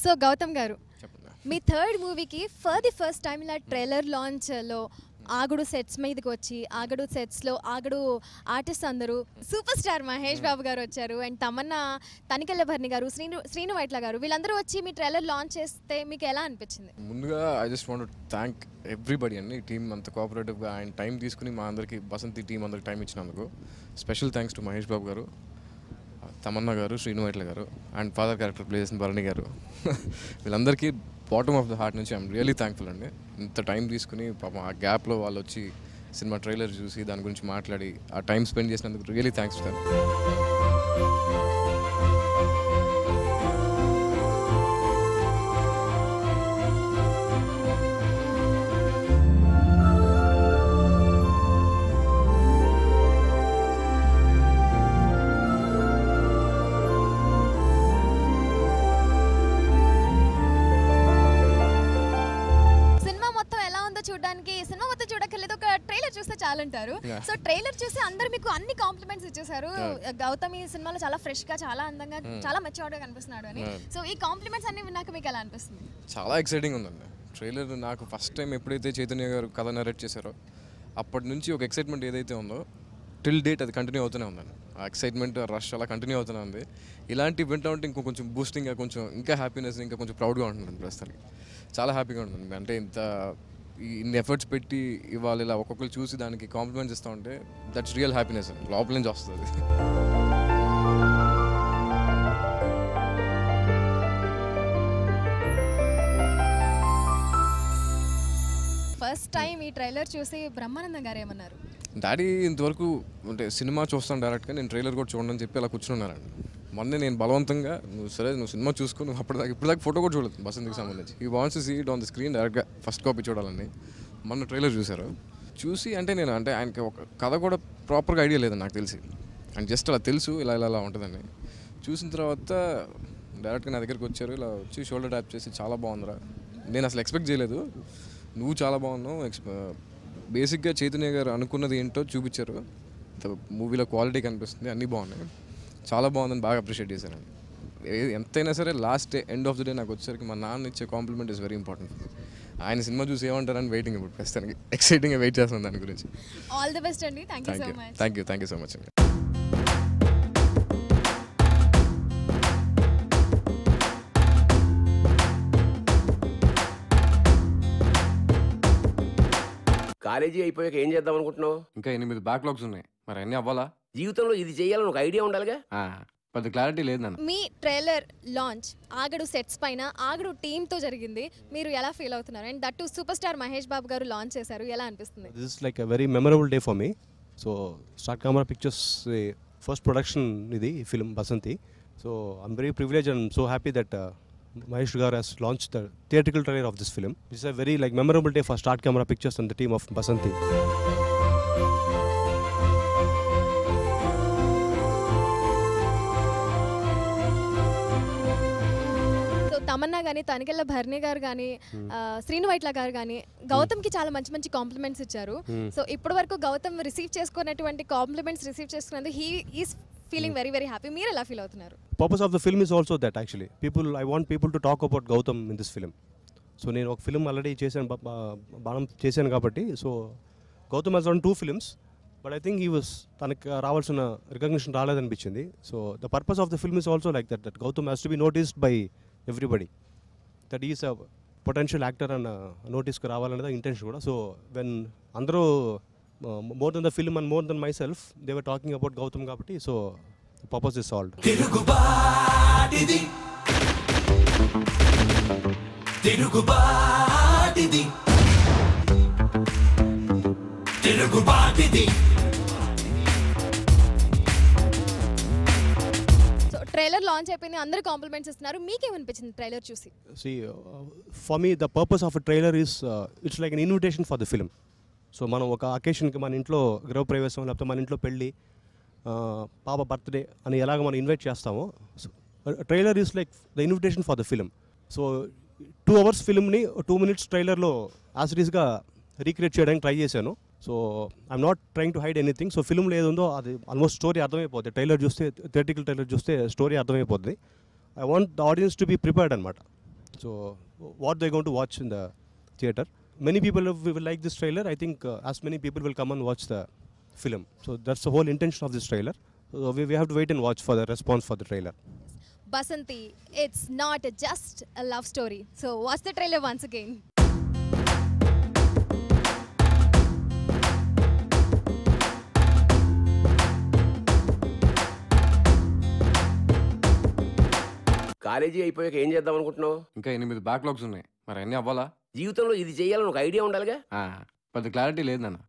So Gautam గారు, మీ third మూవీకి for the first time ఇలా ట్రైలర్ లాంచ్లో ఆగడు సెట్స్ మీదకి వచ్చి ఆగడు సెట్స్లో ఆగడు ఆర్టిస్ట్ అందరూ సూపర్ స్టార్ మహేష్ బాబు గారు వచ్చారు అండ్ తమన్నా, తనికెళ్ళ భరణి గారు, శ్రీను వైట్ల గారు, వీళ్ళందరూ వచ్చి మీ ట్రైలర్ లాంచ్ చేస్తే మీకు ఎలా అనిపించింది? ముందుగా I just want to thank everybody అండి. ఈ టీం అంత కోఆపరేటివ్గా ఆయన టైం తీసుకుని మా అందరికి బసంతి టీం అందరికి టైం ఇచ్చినందుకు special thanks to Mahesh Babu గారు, తమన్నా గారు, శ్రీను వైట్ల గారు అండ్ ఫాదర్ క్యారెక్టర్ ప్లే చేసిన భరణి గారు. వీళ్ళందరికీ బాటమ్ ఆఫ్ ద హార్ట్ నుంచి ఐఎమ్ రియలీ థ్యాంక్ఫుల్ అండి. ఇంత టైం తీసుకుని పాపం ఆ గ్యాప్లో వాళ్ళు వచ్చి సినిమా ట్రైలర్ చూసి దాని గురించి మాట్లాడి ఆ టైం స్పెండ్ చేసినందుకు రియలీ థ్యాంక్స్ టు దెమ్. చూడడానికి సినిమా మొత్తం చూడక్కర్లేదు, ఒక ట్రైలర్ చూస్తే చాలంటారు. సో ట్రైలర్ చూసి అందరు మీకు అన్ని కాంప్లిమెంట్స్ ఇచ్చేసారు. గౌతమ్ ఈ సినిమాలో చాలా ఫ్రెష్ గా, చాలా అందంగా, చాలా మెచ్యూర్డ్ గా కనిపిస్తున్నాడు అని. సో ఈ కాంప్లిమెంట్స్ అన్ని విన్నాక మీకు ఎలా అనిపిస్తుంది? చాలా ఎక్సైటింగ్ ఉందండి ట్రైలర్. నాకు ఫస్ట్ టైం ఎప్పుడైతే చైతన్య గారు కథ నరేట్ చేశారో అప్పటి నుంచి ఒక ఎక్సైట్మెంట్ ఏదైతే ఉందో టిల్ డేట్ అది కంటిన్యూ అవుతూనే ఉందండి. ఆ ఎక్సైట్మెంట్, రష్ అలా కంటిన్యూ అవుతూనే ఉంది. ఇలాంటి వింటా ఉంటే ఇంకో కొంచెం బూస్టింగ్గా, కొంచెం ఇంకా హ్యాపీనెస్, ఇంకా కొంచెం ప్రౌడ్గా ఉంటుంది ప్రస్తుతానికి. చాలా హ్యాపీగా ఉంటుంది. అంటే ఇంత ఇన్ని ఎఫర్ట్స్ పెట్టి ఇవాళ ఇలా ఒక్కొక్కరు చూసి దానికి కాంప్లిమెంట్స్ ఇస్తూ ఉంటే దట్స్ రియల్ హ్యాపీనెస్ లోపల నుంచి వస్తుంది. ఫస్ట్ టైం ఈ ట్రైలర్ చూసి బ్రహ్మానందం గారు ఏమన్నారు? డాడీ ఇంతవరకు అంటే సినిమా చూస్తాను డైరెక్ట్గా, నేను ట్రైలర్ కూడా చూడండి అని చెప్పి అలా కూర్చున్నానండి. మొన్నే నేను బలవంతంగా నువ్వు సినిమా చూసుకుని నువ్వు ఇప్పటిదాకా ఫోటో కూడా చూడలేదు బసంతికి సంబంధించి. He wants to see it on the screen డైరెక్ట్గా ఫస్ట్ కాపీ చూడాలని మొన్న ట్రైలర్ చూశారు. చూసి అంటే ఆయనకి ఒక కథ కూడా ప్రాపర్గా ఐడియా లేదు నాకు తెలిసి, అండ్ జస్ట్ అలా తెలుసు ఇలా ఇలా ఉంటుందని. చూసిన తర్వాత డైరెక్ట్గా నా దగ్గరికి వచ్చారు, ఇలా వచ్చి షోల్డర్ ట్యాప్ చేసి చాలా బాగుందిరా, నేను అసలు ఎక్స్పెక్ట్ చేయలేదు, నువ్వు చాలా బాగున్నావు, బేసిక్గా చైతన్య గారు అనుకున్నది ఏంటో చూపించారు, మూవీలో క్వాలిటీ కనిపిస్తుంది, అన్నీ బాగున్నాయి, చాలా బాగుందని బాగా అప్రిషియేట్ చేశానండి. ఎంతైనా సరే last end of the day నాకు వచ్చేసరికి మా నాన్న ఇచ్చే కాంప్లిమెంట్ ఇస్ వెరీ ఇంపార్టెంట్. ఆయన సినిమా చూసి ఏమంటారని వెయిటింగ్, ఇప్పుడు ప్రస్తుతానికి ఎక్సైటింగ్గా వెయిట్ చేస్తున్నాను దాని గురించి. ఆల్ ది బెస్ట్ అండి. థ్యాంక్ యూ సో మచ్ అండి. కాలేజీ అయిపోయాక ఏం చేద్దాం అనుకుంటున్నావు? ఇంకా 8 బ్యాక్లాగ్స్ ఉన్నాయి, మరి అన్నీ అవ్వాలా? జీవితంలో ఇది చేయాలని ఒక ఐడియా ఉండాలిగా. పెద్ద క్లారిటీ లేదు నన్ను. మీ ట్రైలర్ లాంచ్ ఆగడు సెట్స్ పైన ఆగడు టీంతో జరిగింది, మీరు ఎలా ఫీల్ అవుతున్నారు? And that to super star Mahesh Babu garu launch చేశారు, ఎలా అనిపిస్తుంది? This is like a very memorable day for me. So start camera pictures first production ఇది film Basanthi. So I'm very privilege and so happy that Mahesh Garu has launched the theatrical trailer of this film. This is a very memorable day for Start Camera Pictures and the team of Basanti. So Tamannaah కానీ, తనికెళ్ళ భరణి గారు కానీ, శ్రీను వైట్ల గారు కానీ గౌతమ్కి చాలా మంచి మంచి compliments ఇచ్చారు. So ఇప్పటి వరకు గౌతమ్ రిసీవ్ చేసుకున్నటువంటి కాంప్లిమెంట్స్ రిసీవ్ చేసుకున్నందుకు he is feeling very very happy. మీరు ఎలా ఫీల్ అవుతున్నారు? Purpose of the film is also that actually I want people to talk about Gautam in this film. So నేను ఒక ఫిల్మ్ ఆల్రెడీ చేశాను, బాణం చేశాను కాబట్టి. So Gautham has done 2 films, but I think తనకి రావాల్సిన రికగ్నిషన్ రాలేదనిపించింది. So the purpose of the film is also like that Gautam has to be noticed by everybody, that he is a potential actor and నోటీస్కి రావాలనేది intention కూడా. So when అందరూ more than the film and more than myself, they were talking about Gautam kabatti, so the purpose is solved. Tirugubadidi so trailer launch అయిపోయింది, అందరూ compliments ఇస్తున్నారు, మీకేమనిపించింది trailer చూసి? See, for me, the purpose of a trailer is it's like an invitation for the film. So మనం ఒక అకేషన్కి మన ఇంట్లో గృహప్రవేశం లేకపోతే మన ఇంట్లో పెళ్ళి, పాప బర్త్డే అని ఎలాగ మనం ఇన్వైట్ చేస్తామో, trailer is like the invitation for the film. So 2 hours ఫిల్మ్ని 2 minutes ట్రైలర్లో యాసిటీస్గా రీక్రియేట్ చేయడానికి ట్రై చేశాను. So I'm not trying to hide anything. So ఫిల్మ్లో ఏది ఉందో అది ఆల్మోస్ట్ స్టోరీ అర్థమైపోద్ది. ట్రైలర్ చూస్తే, థియేటికల్ ట్రైలర్ చూస్తే స్టోరీ అర్థమైపోద్ది. I want the audience to be prepared అనమాట. So what they going to watch in the theatre. Many people will like this trailer. I think as many people will come and watch the film. So that's the whole intention of this trailer. So we have to wait and watch for the response for the trailer. Basanti, it's not just a love story. So watch the trailer once again. College అయిపోయాక ఏం చేద్దాం అనుకుంటున్నావు? ఇంకా 8 backlogs ఉన్నాయి, మరి అన్నీ అవ్వాలా? జీవితంలో ఇది చేయాలని ఒక ఐడియా ఉండాలిగా. పెద్ద క్లారిటీ లేదు నాన్న.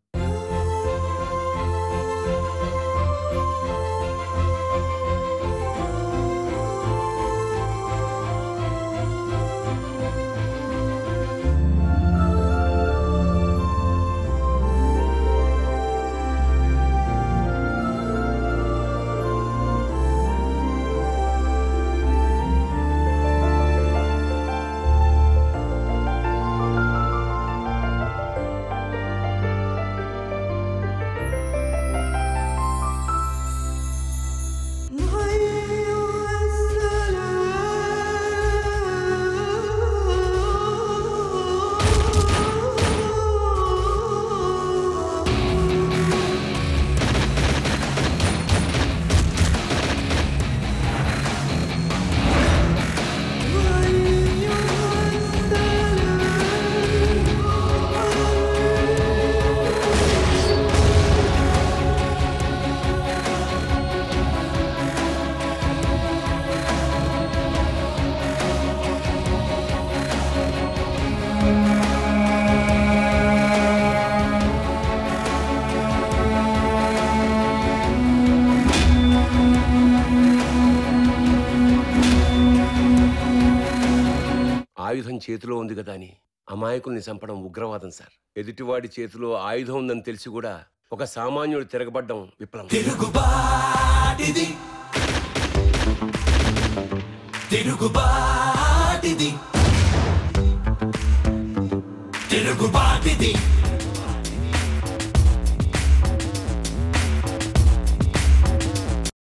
ఆయుధం చేతిలో ఉంది కదా అని అమాయకుల్ని చంపడం ఉగ్రవాదం సార్. ఎదుటివాడి చేతిలో ఆయుధం ఉందని తెలిసి కూడా ఒక సామాన్యుడు తిరగబడ్డం విప్లవం. తిరుగుబాటిది